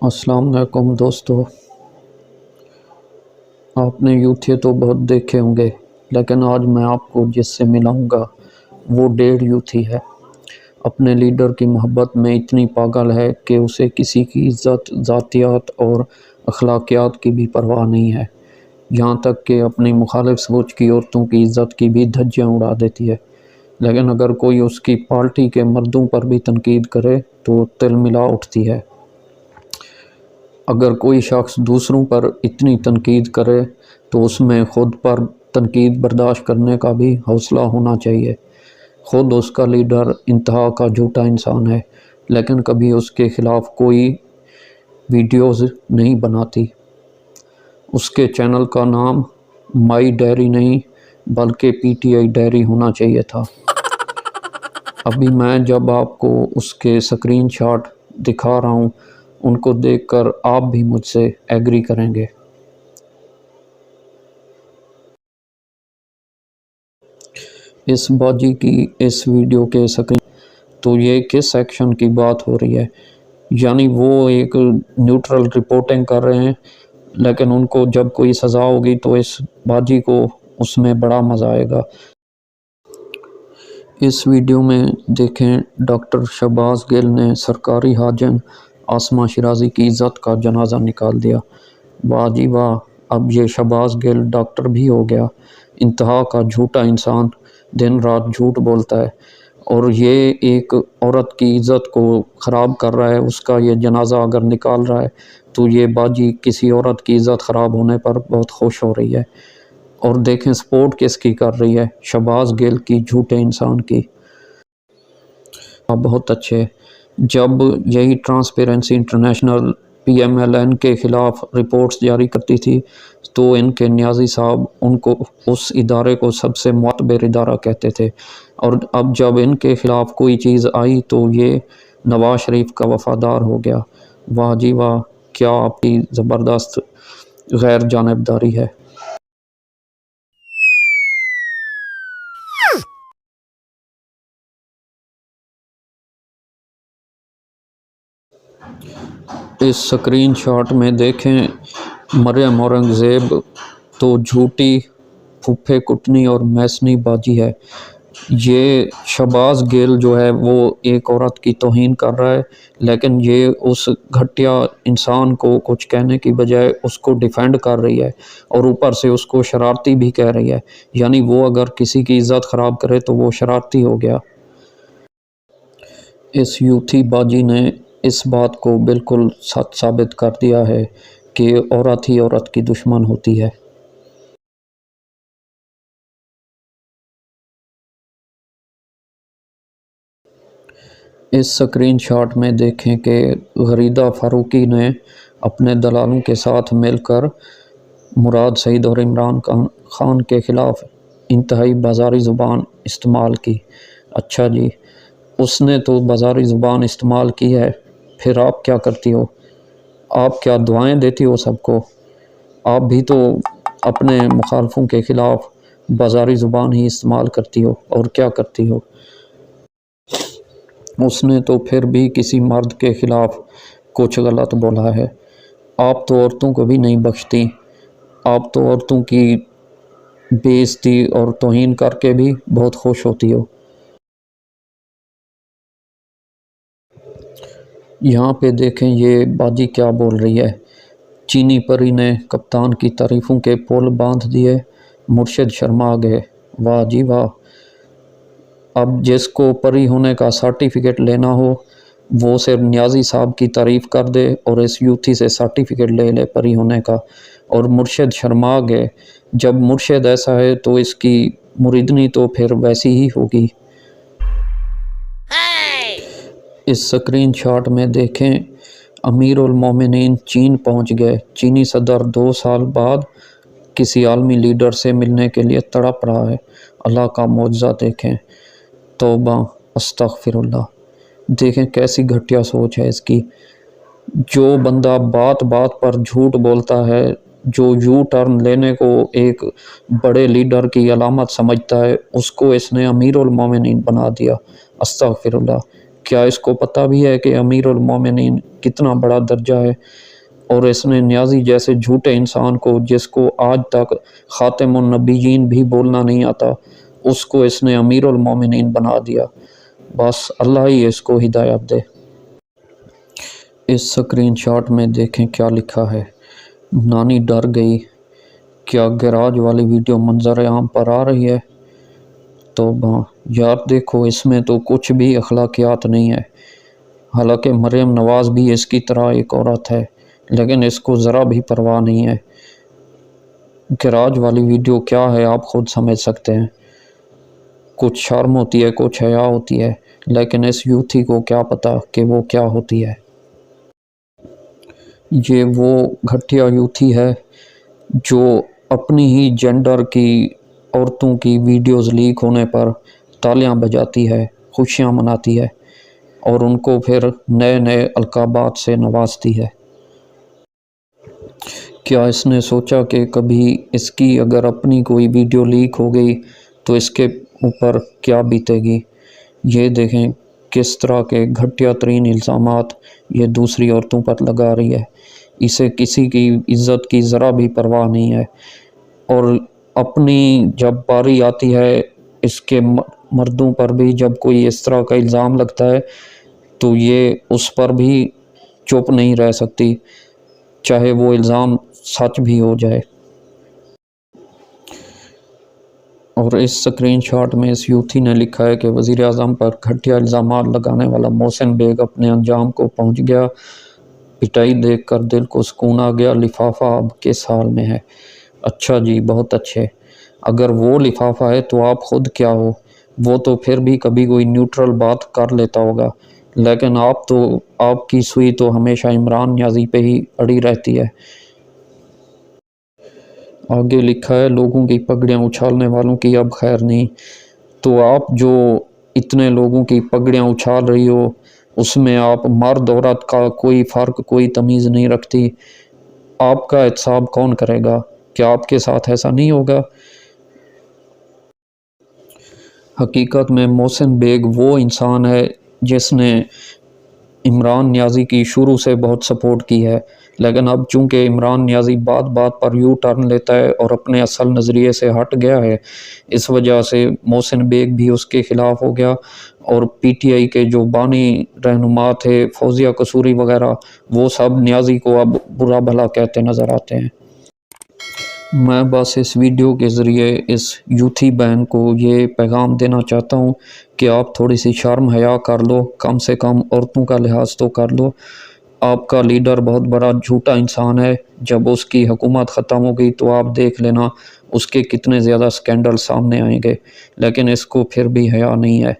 अस्सलाम वालेकुम दोस्तों। आपने यूथे तो बहुत देखे होंगे, लेकिन आज मैं आपको जिससे मिलाऊंगा वो डेढ़ यूथी है। अपने लीडर की मोहब्बत में इतनी पागल है कि उसे किसी की इज़्ज़त, ज़ातियात और अखलाकियात की भी परवाह नहीं है। यहाँ तक कि अपनी मुखालिफ सोच की औरतों की इज़्ज़त की भी धज्जियाँ उड़ा देती है। लेकिन अगर कोई उसकी पार्टी के मर्दों पर भी तनकीद करे तो तिलमिला उठती है। अगर कोई शख्स दूसरों पर इतनी तनकीद करे तो उसमें ख़ुद पर तनकीद बर्दाश्त करने का भी हौसला होना चाहिए। ख़ुद उसका लीडर इंतहा का झूठा इंसान है, लेकिन कभी उसके ख़िलाफ़ कोई वीडियोज़ नहीं बनाती। उसके चैनल का नाम माई डायरी नहीं बल्कि पीटीआई डायरी होना चाहिए था। अभी मैं जब आपको उसके स्क्रीनशॉट दिखा रहा हूँ, उनको देखकर आप भी मुझसे एग्री करेंगे। इस बाजी की इस वीडियो के स्क्रीन तो ये किस एक्शन की बात हो रही है? यानी वो एक न्यूट्रल रिपोर्टिंग कर रहे हैं, लेकिन उनको जब कोई सज़ा होगी तो इस बाजी को उसमें बड़ा मज़ा आएगा। इस वीडियो में देखें, डॉक्टर शहबाज गिल ने सरकारी हाजिन आसमा शिराजी की इज़्ज़त का जनाजा निकाल दिया। वाह जी वाह, अब ये शहबाज गिल डॉक्टर भी हो गया। इंतहा का झूठा इंसान, दिन रात झूठ बोलता है और ये एक औरत की इज़्ज़त को ख़राब कर रहा है। उसका ये जनाजा अगर निकाल रहा है तो ये बाजी किसी औरत की इज़्ज़त ख़राब होने पर बहुत खुश हो रही है। और देखें सपोर्ट किसकी कर रही है, शहबाज गिल की, झूठे इंसान की। बहुत अच्छे। जब यही ट्रांसपेरेंसी इंटरनेशनल पीएमएलएन के ख़िलाफ़ रिपोर्ट्स जारी करती थी तो इनके न्याज़ी साहब उनको, उस इदारे को सबसे मुअतबर इदारा कहते थे। और अब जब इनके ख़िलाफ़ कोई चीज़ आई तो ये नवाज शरीफ का वफ़ादार हो गया। वाह जी वाह, क्या आपकी ज़बरदस्त गैर जानिबदारी है। इस स्क्रीनशॉट में देखें, मरियम औरंगज़ेब तो झूठी, फुफे कुटनी और मैसनी बाजी है। ये शहबाज गिल जो है वो एक औरत की तौहीन कर रहा है, लेकिन ये उस घटिया इंसान को कुछ कहने की बजाय उसको डिफेंड कर रही है और ऊपर से उसको शरारती भी कह रही है। यानी वो अगर किसी की इज़्ज़त ख़राब करे तो वो शरारती हो गया। इस यूथी बाजी ने इस बात को बिल्कुल सच साबित कर दिया है कि औरत ही औरत की दुश्मन होती है। इस स्क्रीनशॉट में देखें कि गरीदा फारूकी ने अपने दलालों के साथ मिलकर मुराद सईद और इमरान खान के ख़िलाफ़ इंतहाई बाज़ारी ज़ुबान इस्तेमाल की। अच्छा जी, उसने तो बाज़ारी ज़ुबान इस्तेमाल की है, फिर आप क्या करती हो? आप क्या दुआएं देती हो सबको? आप भी तो अपने मुखालफों के ख़िलाफ़ बाज़ारी ज़ुबान ही इस्तेमाल करती हो, और क्या करती हो? उसने तो फिर भी किसी मर्द के ख़िलाफ़ कुछ गलत बोला है। आप तो औरतों को भी नहीं बख्शती। आप तो औरतों की बेइज्जती और तौहीन करके भी बहुत खुश होती हो। यहाँ पे देखें ये बाजी क्या बोल रही है। चीनी परी ने कप्तान की तारीफ़ों के पुल बांध दिए, मुर्शिद शर्मा गए। वाह जी वाह। अब जिसको परी होने का सर्टिफिकेट लेना हो वो सिर्फ न्याज़ी साहब की तारीफ़ कर दे और इस यूथी से सर्टिफिकेट ले ले परी होने का। और मुर्शिद शर्मा गए, जब मुर्शिद ऐसा है तो इसकी मुरीदनी तो फिर वैसी ही होगी। इस स्क्रीनशॉट में देखें, अमीरुल मोमिनीन चीन पहुंच गए। चीनी सदर 2 साल बाद किसी आलमी लीडर से मिलने के लिए तड़प रहा है। अल्लाह का मौजज़ा देखें। तौबा, अस्तगफिरुल्लाह। देखें कैसी घटिया सोच है इसकी। जो बंदा बात बात पर झूठ बोलता है, जो यू टर्न लेने को एक बड़े लीडर की अलामत समझता है, उसको इसने अमीरुल मोमिनीन बना दिया। अस्तगफिरुल्लाह। کیا اس کو پتہ بھی ہے کہ امیر المومنین کتنا بڑا درجہ ہے؟ اور اس نے نیازی جیسے جھوٹے انسان کو، جس کو آج تک خاتم النبیین بھی بولنا نہیں آتا، اس کو اس نے امیر المومنین بنا دیا۔ بس اللہ ہی اس کو ہدایت دے۔ اس سکرین شاٹ میں دیکھیں کیا لکھا ہے۔ نانی ڈر گئی، کیا گراج والی ویڈیو منظر عام پر آ رہی ہے؟ توبہ یار، دیکھو اس میں تو کچھ بھی اخلاقیات نہیں ہے۔ حالانکہ مریم نواز بھی اس کی طرح ایک عورت ہے، لیکن اس کو ذرا بھی پرواہ نہیں ہے۔ گراج والی ویڈیو کیا ہے آپ خود سمجھ سکتے ہیں۔ کچھ شرم ہوتی ہے، کچھ حیا ہوتی ہے، لیکن اس یوتھی کو کیا پتا کہ وہ کیا ہوتی ہے۔ یہ وہ گھٹیا یوتھی ہے جو اپنی ہی جینڈر کی عورتوں کی ویڈیوز لیک ہونے پر تالیاں بجاتی ہے، خوشیاں مناتی ہے، اور ان کو پھر نئے نئے القابات سے نوازتی ہے۔ کیا اس نے سوچا کہ کبھی اس کی اگر اپنی کوئی ویڈیو لیک ہو گئی تو اس کے اوپر کیا بیتے گی؟ یہ دیکھیں کس طرح کے گھٹیا ترین الزامات یہ دوسری عورتوں پر لگا رہی ہے۔ اسے کسی کی عزت کی ذرا بھی پرواہ نہیں ہے، اور اپنی جب باری آتی ہے اس کے مردوں پر بھی جب کوئی اس طرح کا الزام لگتا ہے تو یہ اس پر بھی چپ نہیں رہ سکتی، چاہے وہ الزام سچ بھی ہو جائے۔ اور اس سکرین شاٹ میں اس یوتھی نے لکھا ہے کہ وزیر اعظم پر گھٹیا الزامات لگانے والا محسن بیگ اپنے انجام کو پہنچ گیا، پٹائی دیکھ کر دل کو سکون آ گیا، لفافہ اب کس حال میں ہے؟ اچھا جی، بہت اچھے۔ اگر وہ لفافہ ہے تو آپ خود کیا ہو؟ وہ تو پھر بھی کبھی کوئی نیوٹرل بات کر لیتا ہوگا، لیکن آپ کی سوئی تو ہمیشہ عمران نیازی پہ ہی اڑی رہتی ہے۔ آگے لکھا ہے لوگوں کی پگڑیاں اچھالنے والوں کی اب خیر نہیں۔ تو آپ جو اتنے لوگوں کی پگڑیاں اچھال رہی ہو، اس میں آپ مرد عورت کا کوئی فرق، کوئی تمیز نہیں رکھتی، آپ کا احتساب کون کرے گا؟ کیا آپ کے ساتھ ایسا نہیں ہوگا؟ حقیقت میں محسن بیگ وہ انسان ہے جس نے عمران نیازی کی شروع سے بہت سپورٹ کی ہے، لیکن اب چونکہ عمران نیازی بات بات پر یو ٹرن لیتا ہے اور اپنے اصل نظریے سے ہٹ گیا ہے، اس وجہ سے محسن بیگ بھی اس کے خلاف ہو گیا، اور پی ٹی آئی کے جو بانی رہنما تھے فوزیہ قصوری وغیرہ، وہ سب نیازی کو اب برا بھلا کہتے نظر آتے ہیں۔ میں بس اس ویڈیو کے ذریعے اس یوتھی بہن کو یہ پیغام دینا چاہتا ہوں کہ آپ تھوڑی سی شرم حیا کر لو، کم سے کم عورتوں کا لحاظ تو کر لو۔ آپ کا لیڈر بہت بڑا جھوٹا انسان ہے، جب اس کی حکومت ختم ہو گئی تو آپ دیکھ لینا اس کے کتنے زیادہ سکینڈل سامنے آئیں گے، لیکن اس کو پھر بھی حیا نہیں ہے۔